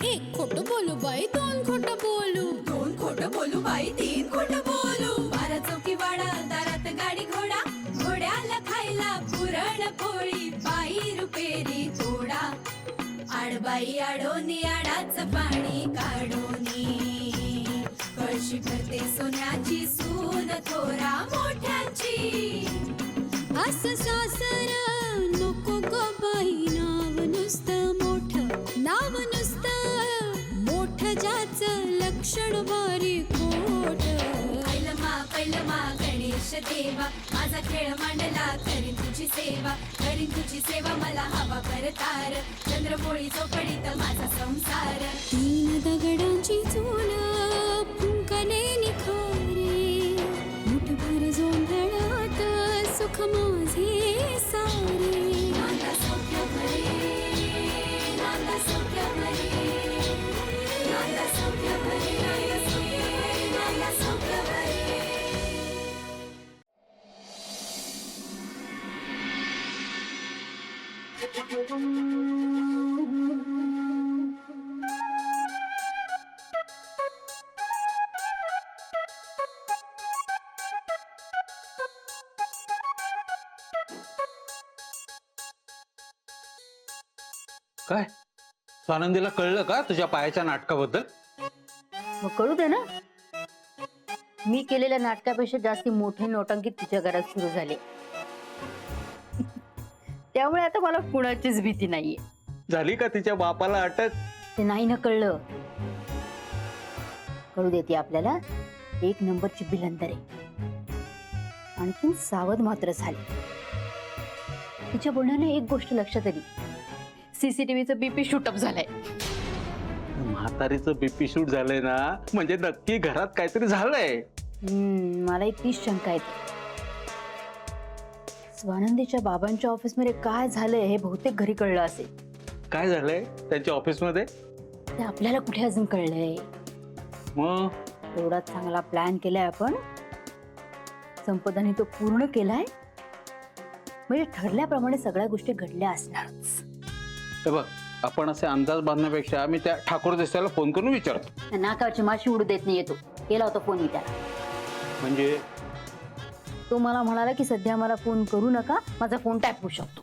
एक खोटं बोलू बाई, दोन खोटं बोलू, दोन खोटं बोलू बाई, तीन खोटं बोलू. बारा चौकी वाडा, दारात गाडी घोडा, घोड्याला खायला पुरण पोळी, बाई रुपेरी थोडा. आडबाई आडोनी आडाचं पाणी काढोनी, कळशी भरते सोन्याची सून थोरा मोठ्याची. असं सासर नको ग बाई, नाव नुसतं मोठं, नाव नुसतं मोठं, ज्याचं लक्षण भारी खोट. पैलमा गणेश देवा, माझा खेळ मांडला, करीन तुझी सेवा, करीन तुझी सेवा, मला हवा करतार, चंद्रपोळी चौकडीत माझा संसार. तीन दगडांची चूल फुंकणे निखारे, मुठभर जोंधळात सुख माझे सारे. नांदा सौख्य भरे, नांदा सौख्य भरे, नांदा सौख्य भरे, नांदा सौख्य भरे. काय स्वानंदीला कळलं का तुझ्या पायाच्या नाटकाबद्दल? मग कळू दे ना. मी केलेल्या नाटकापेक्षा जास्ती मोठे नोटंकी तिच्या घरात सुरू झाले. त्यामुळे आता मला कुणाचीच भीती नाहीये. झाली का तिच्या बापाला अटक? ते नाही ना कळलं. कळू देते आपल्याला एक नंबरची बिलंदर आहे. आणखीन सावध मात्र झाले. तिच्या बोलण्याने एक गोष्ट लक्षात आली, सीसीटीव्हीचं बीपी शूटअप झालंय. म्हातारीचं बीपी शूट झालंय ना, म्हणजे नक्की घरात काहीतरी झालंय. मला एक तीच शंका येते. स्वानंदीच्या बाबांच्या ऑफिसमध्ये काय झालंय हे बहुतेक घरी कळलं असेल. काय झालंय त्यांच्या ऑफिसमध्ये? ते आपल्याला कुठे अजून कळलंय. मग एवढा चांगला प्लॅन केलाय आपण, संपदाने तो पूर्ण केलाय, म्हणजे ठरल्याप्रमाणे सगळ्या गोष्टी घडल्या असणारच. हे बघ, आपण असे अंदाज बांधण्यापेक्षा मी त्या ठाकूर देसाईला फोन करून विचारतो. नाकाची माशी उडू देत नाही. येतो केला होता फोन मी त्याला. म्हणजे तो मला म्हणाला की सध्या मला फोन करू नका, माझा फोन टॅप होऊ शकतो.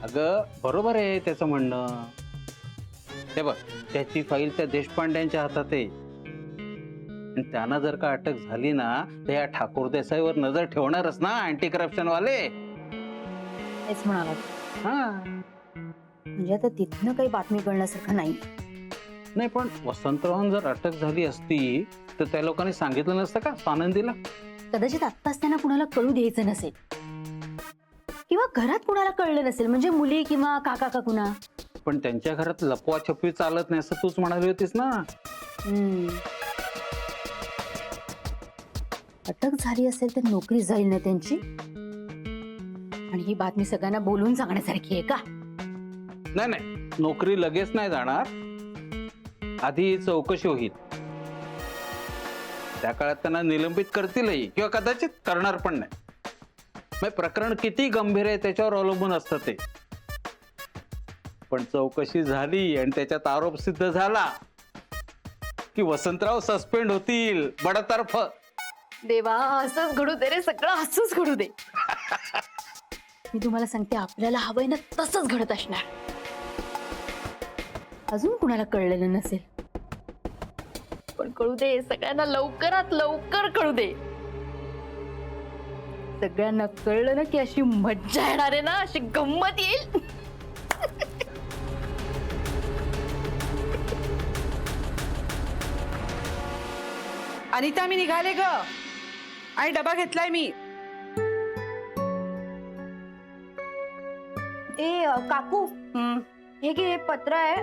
अगं बरोबर आहे त्याचं म्हणणं. हे बघ, त्याची फाईल त्या देशपांड्यांच्या हातात आहे. आणि त्यांना जर का अटक झाली ना, तर या ठाकूर देसाईवर नजर ठेवणारच ना अँटी करप्शन वाले. हेच म्हणाला. हा, म्हणजे आता तिथनं काही बातमी कळण्यासारखं नाही. नाही पण वसंतरावांना जर अटक झाली असती तर त्या लोकांनी सांगितलं नसतं का स्वानंदीला? कदाचित आत्ताच त्यांना कुणाला कळू द्यायचं नसेल, किंवा घरात कुणाला कळलं नसेल, म्हणजे मुली किंवा काका का कुणा. पण त्यांच्या घरात लपवाछपवी चालत नाही असं तूच म्हणाली होतीस ना. अटक झाली असेल तर नोकरी जाईल ना त्यांची. आणि ही बातमी सगळ्यांना बोलून सांगण्यासारखी आहे का? नाही नाही, नोकरी लगेच नाही जाणार, आधी चौकशी होईल. त्या काळात त्यांना निलंबित करतीलही किंवा कदाचित करणार पण नाही. मग प्रकरण किती गंभीर आहे त्याच्यावर अवलंबून असतं ते. पण चौकशी झाली आणि त्याच्यात आरोप सिद्ध झाला की वसंतराव सस्पेंड होतील बडतर्फ. देवा, असंच घडू दे रे, सगळं असंच घडू दे. मी तुम्हाला सांगते, आपल्याला हवंय ना तसंच घडत असणार. अजून कुणाला कळलेलं नसेल, पण कळू दे. सगळ्यांना लवकरात लवकर कळू दे. सगळ्यांना कळलं ना की अशी मज्जा येणार आहे ना, अशी गंमत येईल. अनिता, मी निघाले ग. आणि डबा घेतलाय मी. काकू, हे की हे पत्र आहे,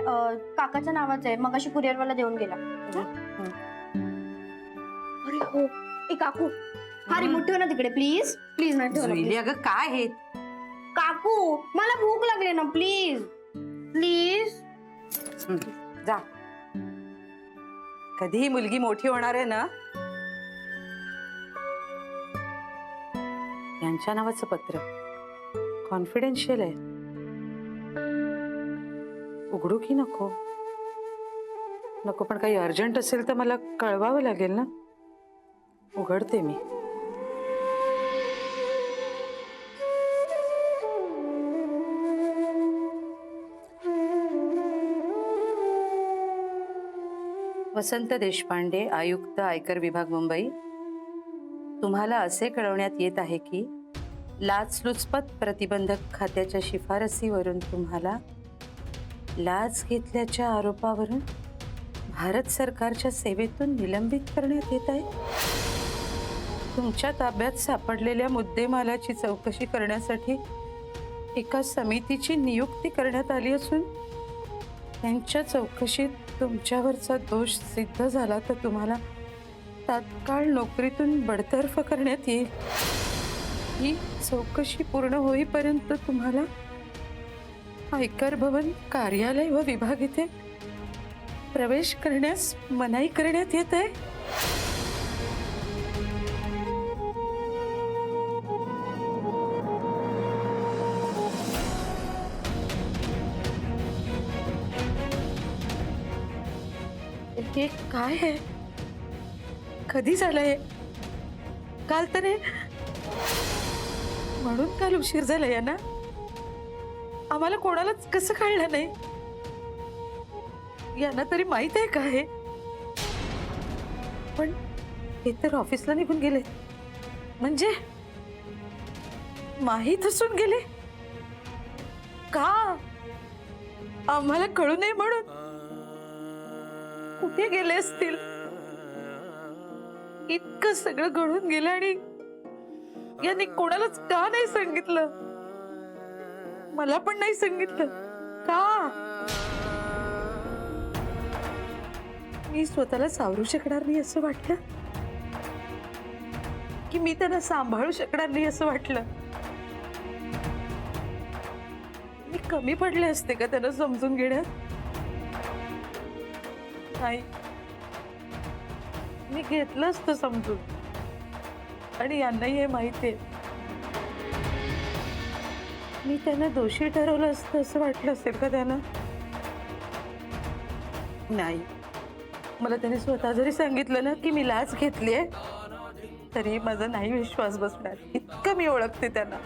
काकाच्या नावाचं आहे, मगाशी कुरिअरवाला देऊन गेला. अरे हो, ए काकू, हा रिमोट ठेव ना तिकडे, प्लीज प्लीज. ना ठेव ना, जुईली, please. अगं काय हे? काकू, मला भूक लागली ना, प्लीज प्लीज. जा. कधी मुलगी मोठी होणार आहे ना, यांच्या नावाचं पत्र कॉन्फिडेन्शियल आहे. उघडू की नको? नको, पण काही अर्जंट असेल तर मला कळवावं लागेल ना. उघडते मी. वसंत देशपांडे, आयुक्त, आयकर विभाग, मुंबई. तुम्हाला असे कळवण्यात येत आहे की लाचलुचपत प्रतिबंधक खात्याच्या शिफारसीवरून तुम्हाला लाच घेतल्याच्या आरोपावरून भारत सरकारच्या सेवेतून निलंबित करण्यात येत आहे. तुमच्या ताब्यात सापडलेल्या मुद्देमालाची चौकशी करण्यासाठी एका समितीची नियुक्ती करण्यात आली असून त्यांच्या चौकशीत तुमच्यावरचा दोष सिद्ध झाला तर तुम्हाला तात्काळ नोकरीतून बडतर्फ करण्यात येईल. ही चौकशी पूर्ण होईपर्यंत तुम्हाला आयकर भवन कार्यालय व विभाग इथे प्रवेश करण्यास मनाई करण्यात येत आहे. हे काय आहे? कधी झालंय? काल तर हे म्हणून काल उशीर झाला या ना. आम्हाला कोणालाच कसं कळलं नाही? यांना तरी माहित आहे का हे? पण हे तर ऑफिसला निघून गेले, म्हणजे माहीत असून गेले का? आम्हाला कळू नये म्हणून. कुठे गेले असतील? इतकं सगळं घडून गेलं आणि यांनी कोणालाच का नाही सांगितलं? मला पण नाही सांगितलं का? मी स्वतःला सावरू शकणार नाही असं वाटलं की मी त्यांना सांभाळू शकणार नाही असं वाटलं? मी कमी पडले असते का त्यांना समजून घेण्यात? नाही, मी घेतलं असतं समजून. आणि यांनाही हे माहिती आहे. मी त्यांना दोषी ठरवलं असतं असं वाटलं असेल का त्यांना? नाही, मला त्यांनी स्वतः जरी सांगितलं ना की मी लाच घेतलीये तरी माझा नाही विश्वास बसणार. इतकं मी ओळखते त्यांना.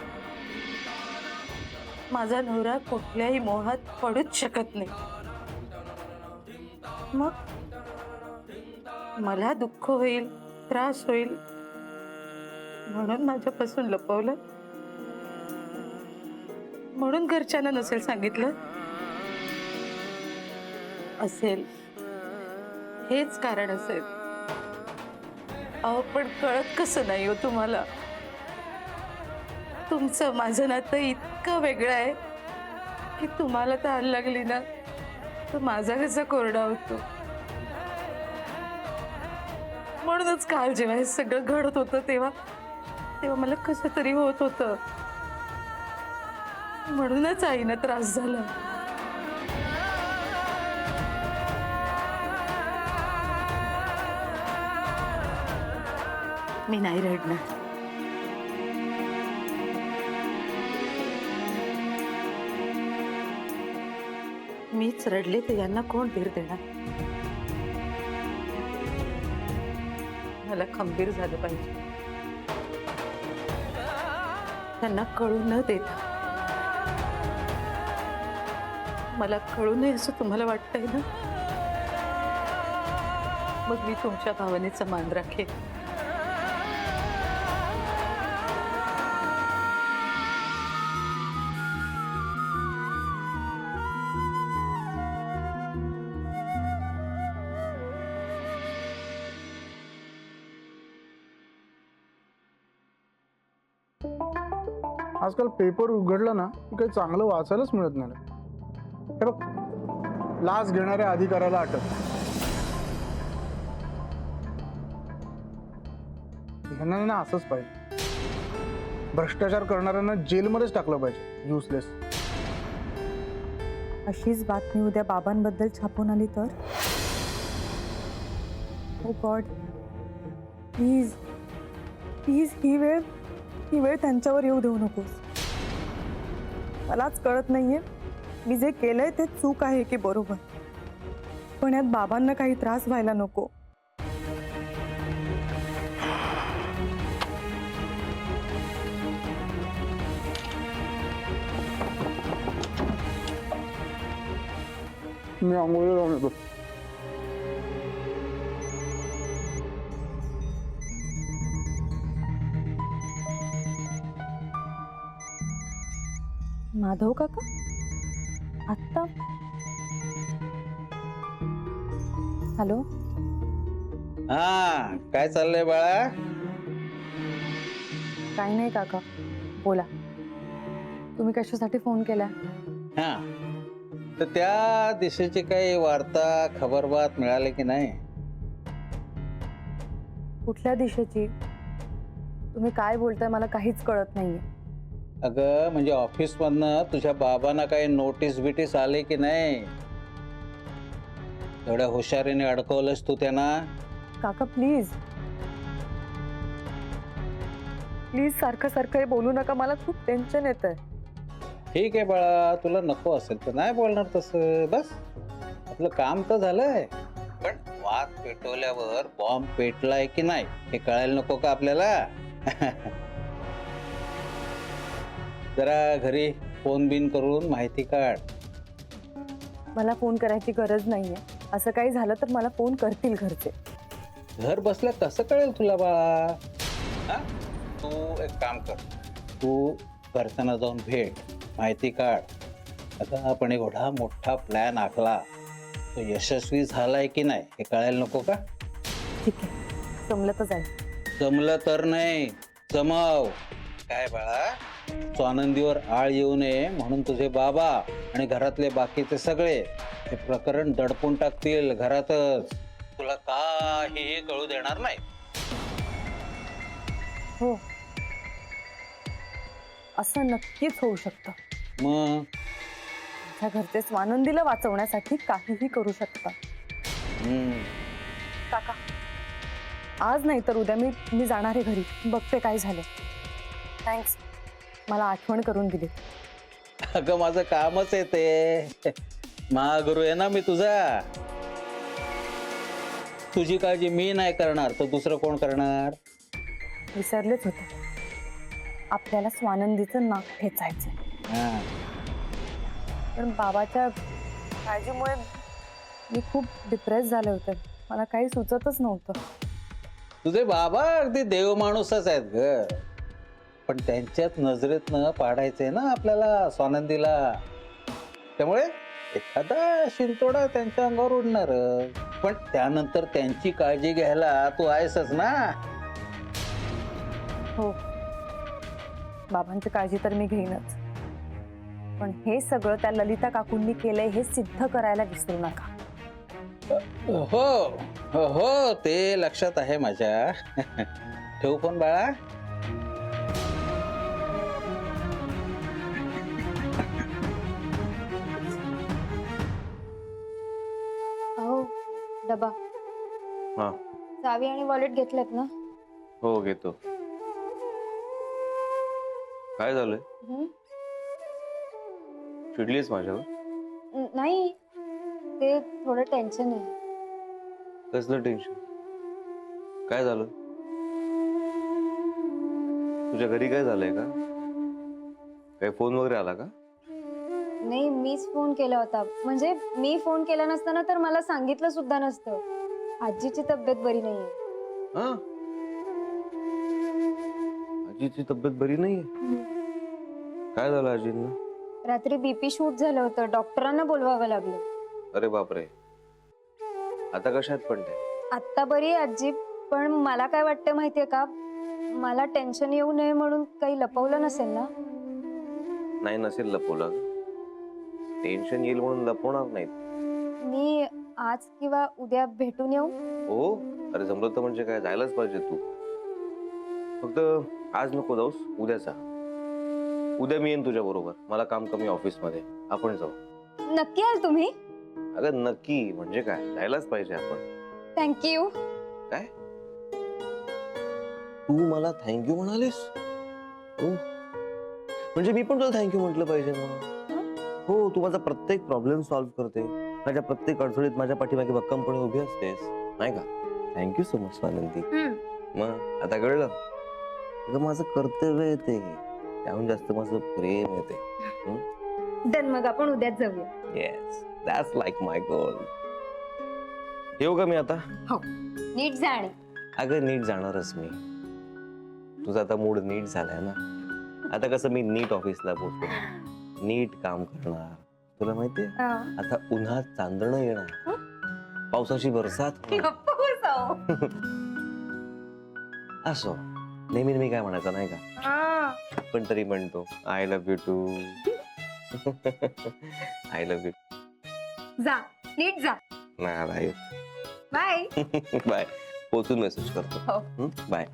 माझा नवरा कुठल्याही मोहात पडूच शकत नाही. मग मला दुःख होईल, त्रास होईल म्हणून माझ्यापासून लपवलं, म्हणून घरच्यांना नसेल सांगितलं असेल. हेच कारण असेल. अहो पण कळत कसं नाही हो तुम्हाला? तुमचं माझं नातं इतकं वेगळं आहे की तुम्हाला तहान लागली ना तर माझा कसा कोरडा होतो. म्हणूनच काल जेव्हा हे सगळं घडत होतं तेव्हा मला कसं तरी होत होतं. म्हणूनच आईला त्रास झाला. मी नाही रडणार. मीच रडले तर यांना कोण धीर देणार? मला खंबीर झालं पाहिजे. त्यांना कळू न देता. मला कळू नये असं तुम्हाला वाटतंय ना? मग मी तुमच्या भावनेचा मान राखेन. आजकाल पेपर उघडला ना की काही चांगलं वाचायलाच मिळत नाही. हे बघ, लाच घेणाऱ्या अधिकाऱ्याला अटक. ह्यांना ना असंच पाहिजे. भ्रष्टाचार करणाऱ्यांना जेलमध्येच टाकलं पाहिजे. युजलेस. अशीच बातमी उद्या बाबांबद्दल छापून आली तर? ओ गॉड, प्लीज प्लीज ही वेळ त्यांच्यावर येऊ देऊ नकोस. मलाच कळत नाहीये मी जे केलंय ते चूक आहे की बरोबर, पण यात बाबांना काही त्रास व्हायला नको. मी आंघोळीला जाऊन येतो. माधव काका आत्ता? हॅलो, हा, काय चाललंय बाळा? काही नाही काका, बोला. तुम्ही कशासाठी फोन केला? हा, तर त्या दिशेची काही वार्ता खबरबात मिळाली की नाही? कुठल्या दिशेची? तुम्ही काय बोलताय मला काहीच कळत नाहीये. अगं म्हणजे ऑफिस मधनं तुझ्या बाबांना काही नोटीस बिटीस आले की नाही? एवढ्या हुशारीने अडकवलंस तू त्यांना? काका प्लीज प्लीज सारखं सारखं हे बोलू नका, मला खूप टेन्शन येत आहे. ठीक आहे बाळा, तुला नको असेल तर नाही बोलणार तसं. बस आपलं काम तर झालंय, पण वाद पेटवल्यावर बॉम्ब पेटलाय की नाही हे कळायला नको का आपल्याला? जरा घरी फोन बिन करून माहिती काढ. मला फोन करायची गरज नाहीये. असं काही झालं तर मला फोन करतील घरचे. घर बसल्या कसं कळेल तुला बाळा? हा? तू एक काम कर, तू घरच्यांना जाऊन भेट, माहिती काढ. आता आपण एवढा मोठा प्लॅन आखला, तो यशस्वी झालाय की नाही हे कळायला नको का? ठीक आहे, जमलं तर जाईल. जमलं तर नाही, जमाव. काय बाळा, स्वानंदीवर आळ येऊ नये म्हणून तुझे बाबा आणि घरातले बाकीचे सगळे हे प्रकरण दडपून टाकतील घरातच. तुला काहीही कळू देणार नाही. हो, असं नक्कीच होऊ शकतं. मग माझ्या घरचे स्वानंदीला वाचवण्यासाठी काहीही करू शकतात. काका, आज नाही तर उद्या मी जाणार आहे घरी, बघते काय झालं. थँक्स, मला आठवण करून दिली. अगं माझं कामच आहे ते. महागुरु आहे ना मी तुझा. तुझी काळजी मी नाही करणार तर दुसरं कोण करणार? विसरलेच होते, आपल्याला स्वानंदीचं नाक ठेचायचं. हा. पण बाबाच्या काळजीमुळे मी खूप डिप्रेस झाले होते. मला काही सुचतच नव्हतं. तुझे बाबा अगदी देव माणूसच आहेत ग, पण त्यांच्यात नजरेतनं पाडायचंय ना आपल्याला स्वानंदीला. त्यामुळे एखादा शिंतोडा त्यांच्या अंगावर उडणार, पण त्यानंतर त्यांची काळजी घ्यायला तू आहेसच ना. हो, बाबांची काळजी तर मी घेईनच, पण हे सगळं त्या ललिता काकूंनी केलंय हे सिद्ध करायला विसरू नका. हो हो हो, ते लक्षात आहे माझ्या. ठेवू फोन बाळा. अहो डबा, हा, चावी आणि वॉलेट घेतलेत ना? हो घेतो. काय झालंय? हं? चिडलीस माझ्यावर? नाही, ते थोडं टेन्शन आहे. कसलं टेन्शन? काय झालं? तुझ्या घरी काय झालंय का? काही फोन वगैरे आला का? नाही, मीच फोन केला होता. म्हणजे मी फोन केला नसताना तर मला सांगितलं सुद्धा नसतं. आजीची तब्येत बरी नाहीये. हा, आजीची तब्येत बरी नाहीये? काय झालं आजींना? रात्री बीपी शूट झालं होतं, डॉक्टरांना बोलवावं लागलं. अरे बापरे, आता कशात पण ते? आत्ता बरी आहे आजी, पण मला काय वाटतं माहितीये का, मला टेन्शन येऊ नये म्हणून काही लपवलं नसेल ना? नाही, नसेल लपवलं. टेन्शन येईल म्हणून लपवणार नाहीत. मी आज किंवा उद्या भेटून येऊ? हो, अरे जमलं तर म्हणजे काय, जायलाच पाहिजे तू. फक्त आज नको जाऊस, उद्या जा. उद्या मी येईन तुझ्या बरोबर, मला काम कमी ऑफिस मध्ये, आपण जाऊ. नक्की आल तुम्ही? अगं नक्की म्हणजे काय, जायलाच पाहिजे आपण. थँक्यू. काय तू मला थँक्यू म्हणालीस? म्हणजे मी पण तुला थँक्यू म्हटलं पाहिजे ना. हो, तू माझा प्रत्येक प्रॉब्लेम सॉल्व्ह करते, माझ्या प्रत्येक अडचणीत माझ्या पाठीमागे भक्कमपणे उभी असतेस, नाही का? Thank you so much Swanandi. मग आता कळलं, अगं माझं कर्तव्य आहे ते, त्याहून जास्त माझं प्रेम आहे ते. डन, मग आपण उद्याच जाऊया. Yes, that's like my goal. येऊ का मी आता? हो, नीट जाणे. अगं नीट जाणारच मी. तुझा आता मूड नीट झालाय ना, आता कसं मी नीट ऑफिसला पोहोचतो, नीट काम करणार. तुला माहितीये आता उन्हात चांदणं येणार, पावसाची बरसात होणार. असो, नेहमी मी काय म्हणायचं नाही का, पण तरी म्हणतो I love you too. I love you. जा, नीट जा. नाही, बाय. बाय. पोचून मेसेज करतो. बाय.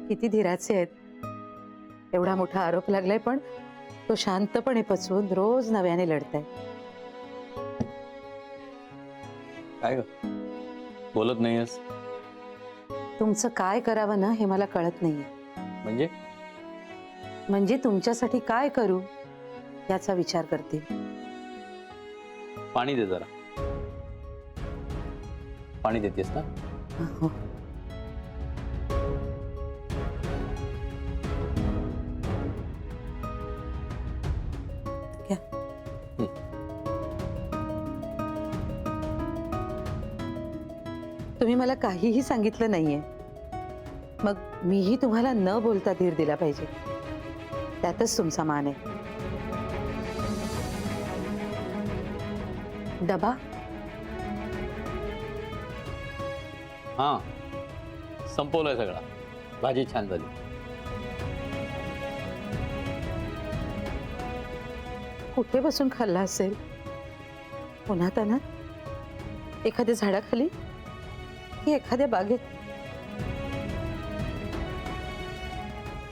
किती धीराचे आहेत. एवढा मोठा आरोप लागलाय पण तो शांतपणे पचवून रोज नव्याने लढताय. काय ग बोलत नाहीयस? तुमचं काय करावं ना हे मला कळत नाहीये. म्हणजे तुमच्यासाठी काय करू याचा विचार करते. पाणी दे जरा. पाणी देतेस ना? हो. घ्या. तुम्ही मला काहीही सांगितलं नाहीये, मग मीही तुम्हाला न बोलता धीर दिला पाहिजे, त्यातच तुमचा मान आहे. डबा? हा, संपवलंय सगळा. भाजी छान झाली. कुठे बसून खाल्ला असेल? उन्हात ना? एखाद्या झाडाखाली की एखाद्या बागेत?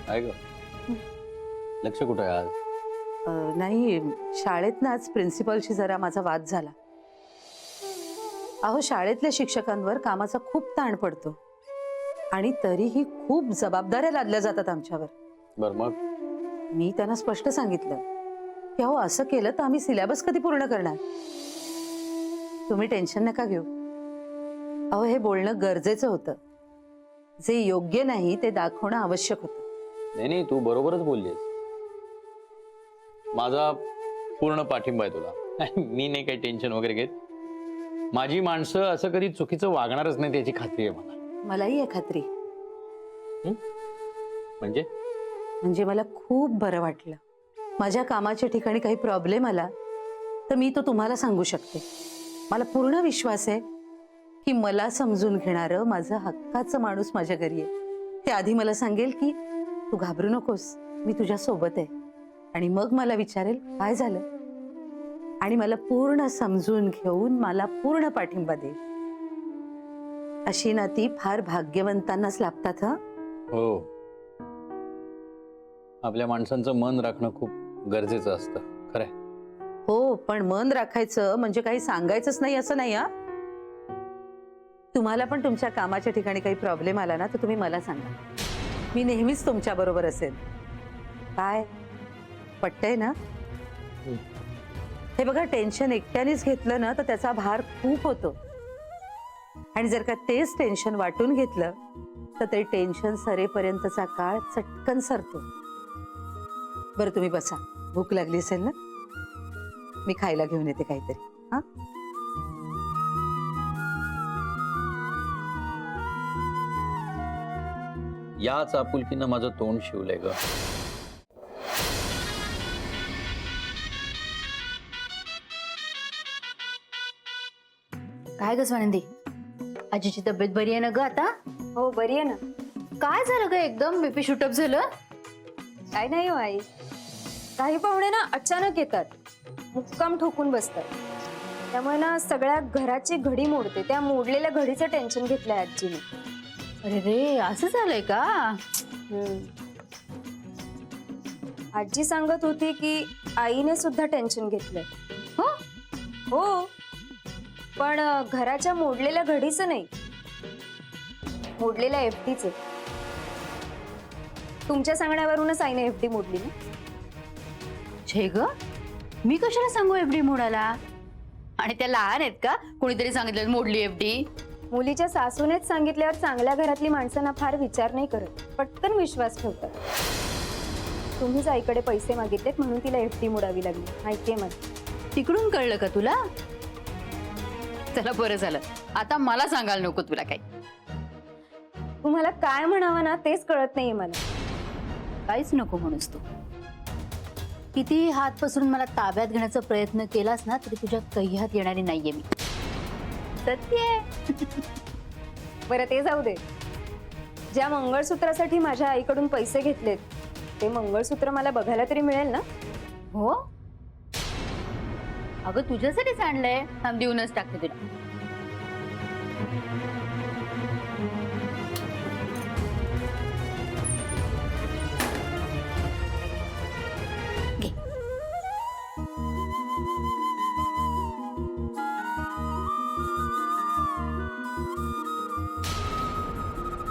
काय ग लक्ष कुठे आहे आज? नाही, शाळेत ना आज प्रिन्सिपलशी जरा माझा वाद झाला. अहो, शाळेतल्या शिक्षकांवर कामाचा खूप ताण पडतो आणि तरीही खूप जबाबदाऱ्या लादल्या जातात आमच्यावर. बर, मग? मी त्यांना स्पष्ट सांगितलं की अहो, असं केलं तर आम्ही सिलेबस कधी पूर्ण करणार. तुम्ही टेन्शन नका घेऊ. अहो, हे बोलणं गरजेचं होतं. जे योग्य नाही ते दाखवणं आवश्यक होतं. नाही, तू बरोबरच बोललीस. माझा पूर्ण पाठिंबा आहे तुला. मी नाही काही टेन्शन वगैरे घेत. माझी माणसं असं कधी चुकीचं वागणारच नाही त्याची खात्री आहे मला. मलाही आहे खात्री. म्हणजे मला खूप बरं वाटलं. माझ्या कामाच्या ठिकाणी काही प्रॉब्लेम आला तर मी तो तुम्हाला सांगू शकते. मला पूर्ण विश्वास आहे की मला समजून घेणारं माझं हक्काचं माणूस माझ्या घरी आहे. ते आधी मला सांगेल की तू घाबरू नकोस, मी तुझ्या सोबत आहे, आणि मग मला विचारेल काय झालं, आणि मला पूर्ण समजून घेऊन मला पूर्ण पाठिंबा देईल. अशी नाती फार भाग्यवंतांनाच लाभतात. हा, हो, आपल्या माणसांचं मन राखणं खूप गरजेचं असतं. खरंय. हो, पण मन राखायचं म्हणजे काही सांगायचंच नाही असं नाही. हा, तुम्हाला पण तुमच्या कामाच्या ठिकाणी काही प्रॉब्लेम आला ना तर तुम्ही मला सांगा. मी नेहमीच तुमच्या बरोबर असेल. काय पटतंय ना? हे बघा, टेन्शन एकट्यानेच घेतलं ना तर त्याचा भार खूप होतो, आणि जर का तेच टेन्शन वाटून घेतलं तर ते टेन्शन सरेपर्यंतचा काळ चटकन सरतो. बरं, तुम्ही बसा. भूक लागली असेल ना? मी खायला घेऊन येते काहीतरी. हा, याच आपुलकीनं माझं तोंड शिवलंय ग. काय ग स्वानंदी, आजीची तब्येत बरी आहे ना ग आता? हो, बरी आहे ना. काय झालं ग, एकदम बीपी शूटअप झालं? काय नाही हो आई, काही पाहुणे ना अचानक येतात, मुक्काम ठोकून बसतात. त्यामुळे ना सगळ्या घराची घडी मोडते. त्या मोडलेल्या घडीचं टेन्शन घेतलंय आजीने. अरे रे, असं झालंय का? आजी सांगत होती की आईने सुद्धा टेन्शन घेतलंय. हो, हो, पण घराच्या मोडलेल्या घडीचं नाही, मोडलेल्या एफडीचं. तुमच्या सांगण्यावरूनच आईने एफडी मोडली ना. छे ग, मी कशाला सांगू एफडी मोडाला? आणि त्या लहान आहेत का? कोणीतरी सांगितलं मोडली एफडी? मुलीच्या सासूनेच सांगितल्यावर चांगल्या घरातली माणसांना फार विचार नाही करत, पटकन विश्वास ठेवतात. तुम्हीच आईकडे पैसे मागितलेत म्हणून तिला एफडी मोडावी लागली, माहितीये मला. तिकडून कळलं का तुला? चला बरं झालं, आता मला सांगायला नको तुला काही. तुम्हाला काय म्हणावं ना तेच कळत नाहीये मला. काहीच नको म्हणूस तू. किती हात पसरून मला ताब्यात घेण्याचा प्रयत्न केलास ना तरी तुझ्या कह्यात येणारी नाहीये मी. सत्य आहे. बरं ते जाऊ दे. ज्या मंगळसूत्रासाठी माझ्या आईकडून पैसे घेतलेत ते मंगळसूत्र मला बघायला तरी मिळेल ना? हो अगं तुझ्यासाठीच आणलंय, थांब देऊनच टाकते तुला. घे.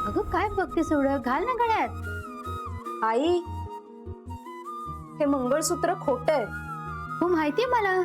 अगं काय बघतेस एवढं? घाल ना गळ्यात. आई, हे मंगळसूत्र खोटं आहे. हो माहितीये मला,